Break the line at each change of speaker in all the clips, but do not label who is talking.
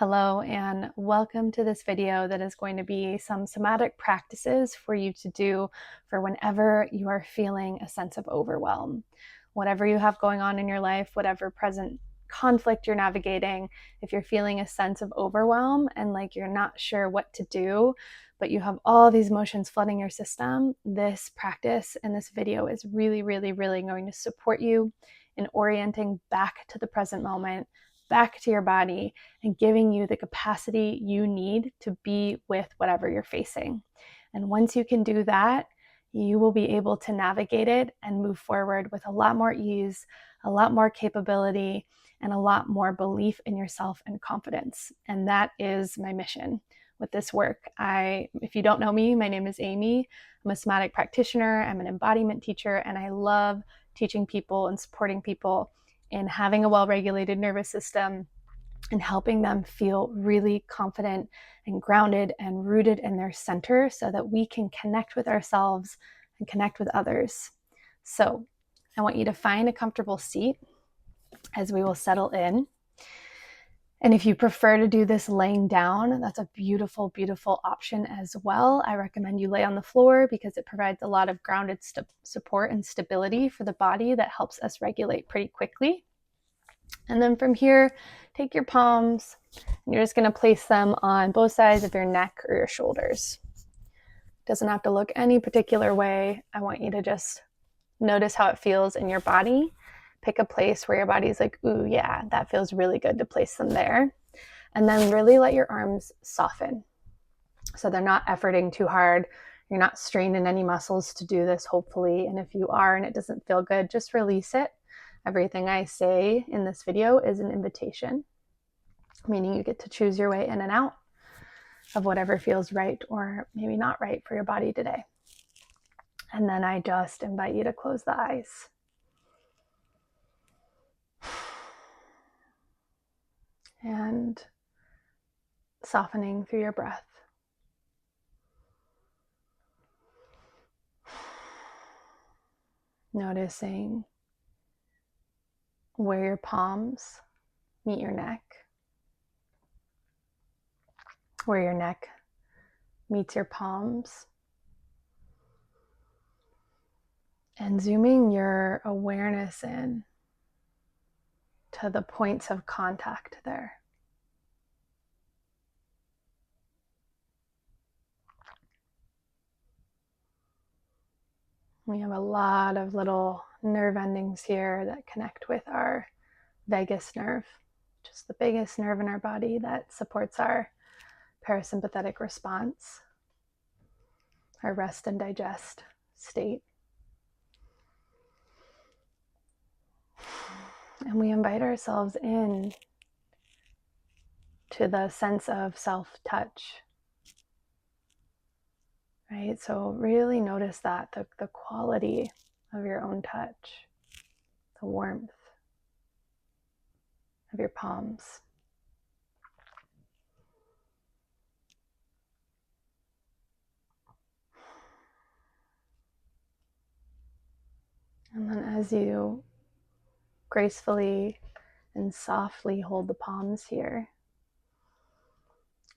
Hello and welcome to this video that is going to be some somatic practices for you to do for whenever you are feeling a sense of overwhelm. Whatever you have going on in your life, whatever present conflict you're navigating, if you're feeling a sense of overwhelm and like you're not sure what to do, but you have all these emotions flooding your system, this practice in this video is really going to support you in orienting back to the present moment, back to your body, and giving you the capacity you need to be with whatever you're facing. And once you can do that, you will be able to navigate it and move forward with a lot more ease, a lot more capability, and a lot more belief in yourself and confidence. And that is my mission with this work. If you don't know me, my name is Amy. I'm a somatic practitioner, I'm an embodiment teacher, and I love teaching people and supporting people in having a well-regulated nervous system and helping them feel really confident and grounded and rooted in their center so that we can connect with ourselves and connect with others. So I want you to find a comfortable seat as we will settle in. And if you prefer to do this laying down, that's a beautiful option as well. I recommend you lay on the floor because it provides a lot of grounded support and stability for the body that helps us regulate pretty quickly. And then from here, take your palms and you're just going to place them on both sides of your neck or your shoulders. It doesn't have to look any particular way. I want you to just notice how it feels in your body. Pick a place where your body's like, ooh, yeah, that feels really good to place them there. And then really let your arms soften. So they're not efforting too hard. You're not straining any muscles to do this, hopefully. And if you are and it doesn't feel good, just release it. Everything I say in this video is an invitation, meaning you get to choose your way in and out of whatever feels right or maybe not right for your body today. And then I just invite you to close the eyes. And softening through your breath. Noticing where your palms meet your neck, where your neck meets your palms, and zooming your awareness in to the points of contact there. We have a lot of little nerve endings here that connect with our vagus nerve, which is the biggest nerve in our body that supports our parasympathetic response, our rest and digest state. And we invite ourselves in to the sense of self-touch. Right? So really notice that, the quality of your own touch, the warmth of your palms. And then as you gracefully and softly hold the palms here,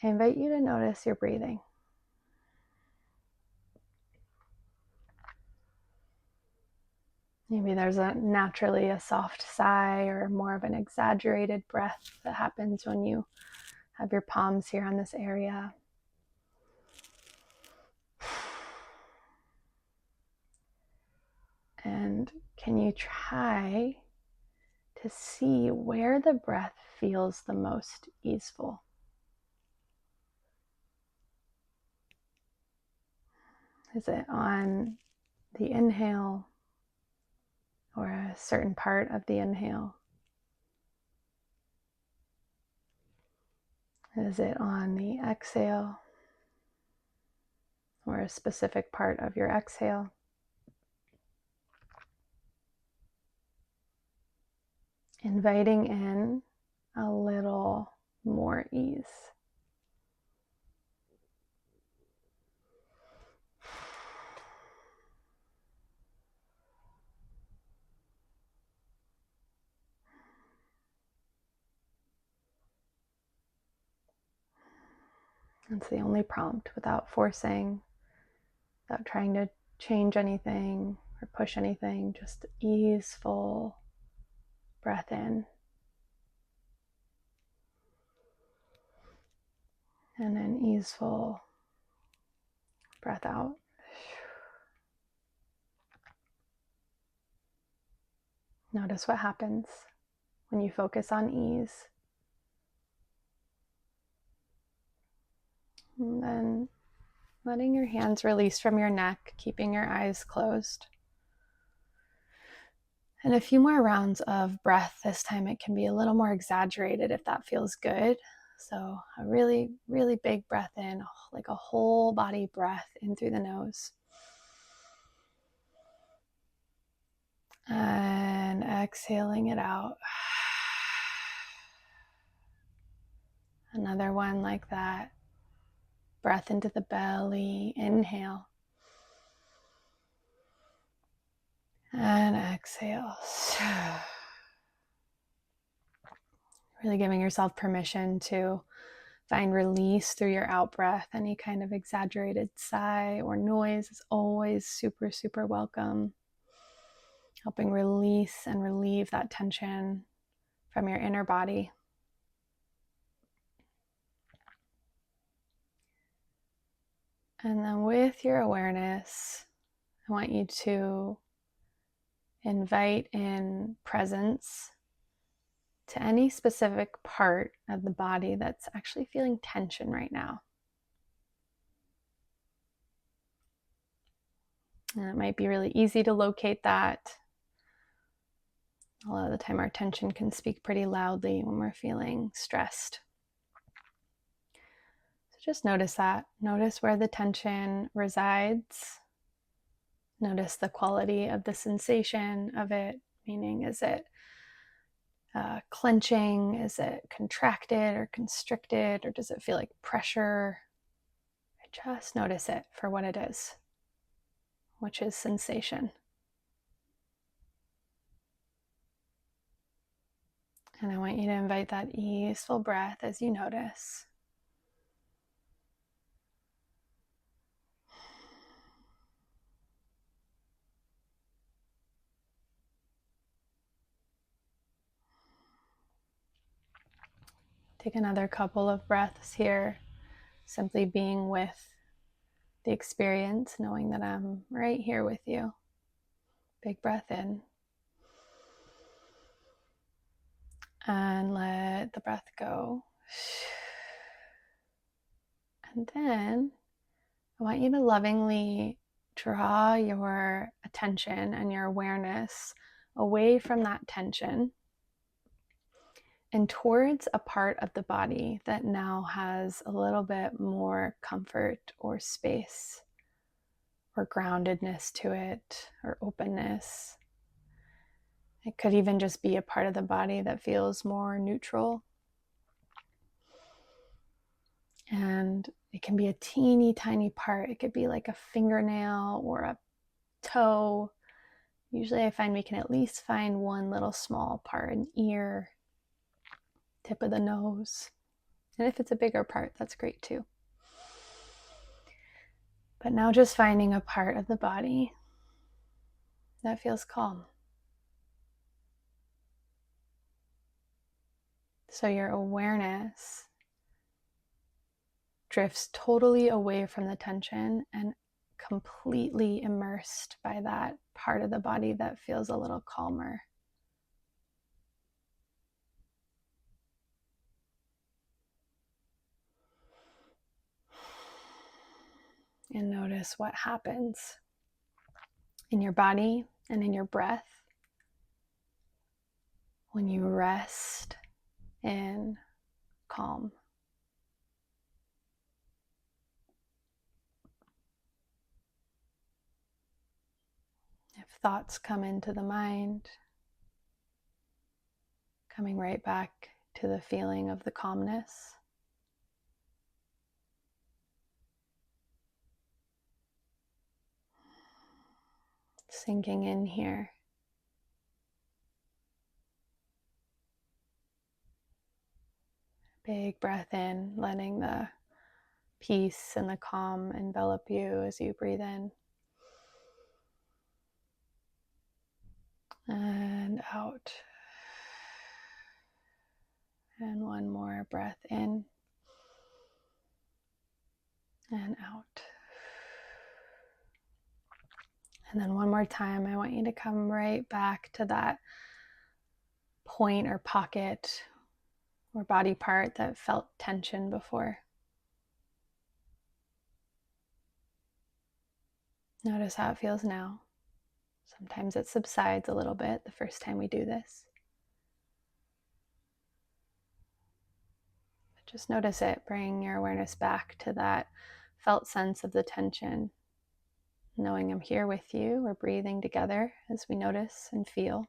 I invite you to notice your breathing. Maybe there's naturally a soft sigh or more of an exaggerated breath that happens when you have your palms here on this area. And can you try to see where the breath feels the most easeful? Is it on the inhale or a certain part of the inhale? Is it on the exhale or a specific part of your exhale? Inviting in a little more ease. That's the only prompt, without forcing, without trying to change anything or push anything, just easeful breath in. And an easeful breath out. Notice what happens when you focus on ease. And then letting your hands release from your neck, keeping your eyes closed. And a few more rounds of breath. This time it can be a little more exaggerated if that feels good. So a really, really big breath in, like a whole body breath in through the nose. And exhaling it out. Another one like that. Breath into the belly, inhale. And exhale. Really giving yourself permission to find release through your out breath. Any kind of exaggerated sigh or noise is always super, super welcome. Helping release and relieve that tension from your inner body. And then with your awareness, I want you to invite in presence to any specific part of the body that's actually feeling tension right now. And it might be really easy to locate that. A lot of the time our tension can speak pretty loudly when we're feeling stressed. So just notice that. Notice where the tension resides. Notice the quality of the sensation of it, meaning is it clenching? Is it contracted or constricted? Or does it feel like pressure? Just notice it for what it is, which is sensation. And I want you to invite that easeful breath as you notice. Take another couple of breaths here, simply being with the experience, knowing that I'm right here with you. Big breath in. And let the breath go. And then I want you to lovingly draw your attention and your awareness away from that tension and towards a part of the body that now has a little bit more comfort or space or groundedness to it or openness. It could even just be a part of the body that feels more neutral. And it can be a teeny tiny part. It could be like a fingernail or a toe. Usually I find we can at least find one little small part, an ear, tip of the nose. And if it's a bigger part, that's great too. But now just finding a part of the body that feels calm. So your awareness drifts totally away from the tension and completely immersed by that part of the body that feels a little calmer. And notice what happens in your body and in your breath when you rest in calm. If thoughts come into the mind, coming right back to the feeling of the calmness. Sinking in here. Big breath in, letting the peace and the calm envelop you as you breathe in and out. And one more breath in and out. And then one more time, I want you to come right back to that point or pocket or body part that felt tension before. Notice how it feels now. Sometimes it subsides a little bit the first time we do this. But just notice it. Bring your awareness back to that felt sense of the tension. Knowing I'm here with you, we're breathing together as we notice and feel.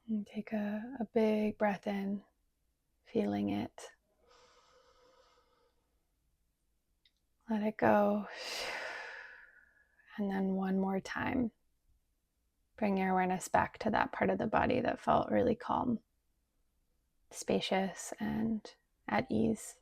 And take a big breath in, feeling it. Let it go. And then one more time, bring your awareness back to that part of the body that felt really calm, spacious, and at ease.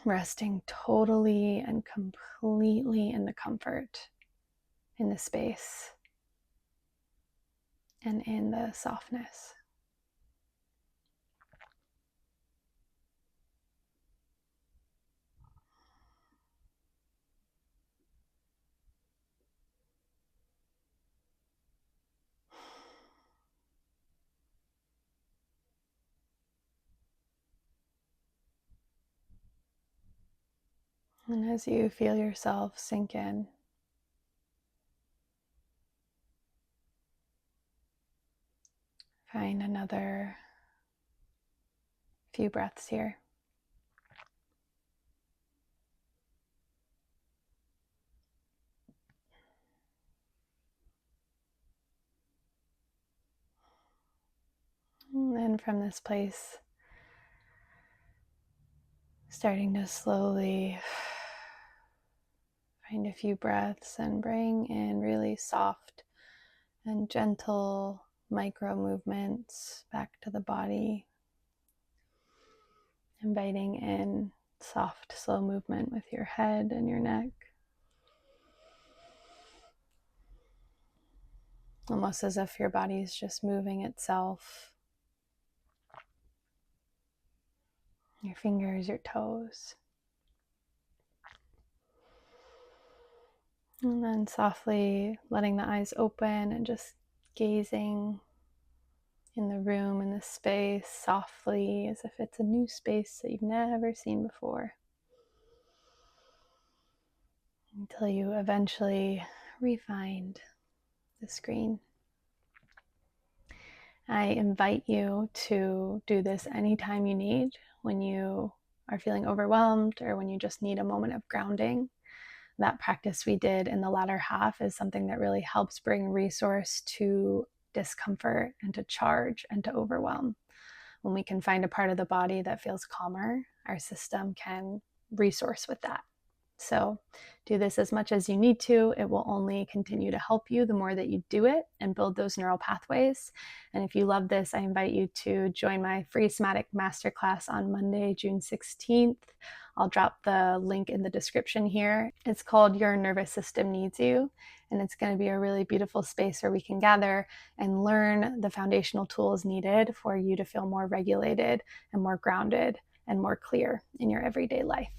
Resting totally and completely in the comfort, in the space, and in the softness. And as you feel yourself sink in, find another few breaths here. And then from this place, starting to slowly find a few breaths and bring in really soft and gentle micro movements back to the body. Inviting in soft, slow movement with your head and your neck. Almost as if your body is just moving itself. Your fingers, your toes. And then softly letting the eyes open and just gazing in the room, in the space, softly, as if it's a new space that you've never seen before. Until you eventually re-find the screen. I invite you to do this anytime you need, when you are feeling overwhelmed or when you just need a moment of grounding. That practice we did in the latter half is something that really helps bring resource to discomfort and to charge and to overwhelm. When we can find a part of the body that feels calmer, our system can resource with that. So do this as much as you need to. It will only continue to help you the more that you do it and build those neural pathways. And if you love this, I invite you to join my free Somatic masterclass on Monday, June 16th. I'll drop the link in the description here. It's called Your Nervous System Needs You. And it's going to be a really beautiful space where we can gather and learn the foundational tools needed for you to feel more regulated and more grounded and more clear in your everyday life.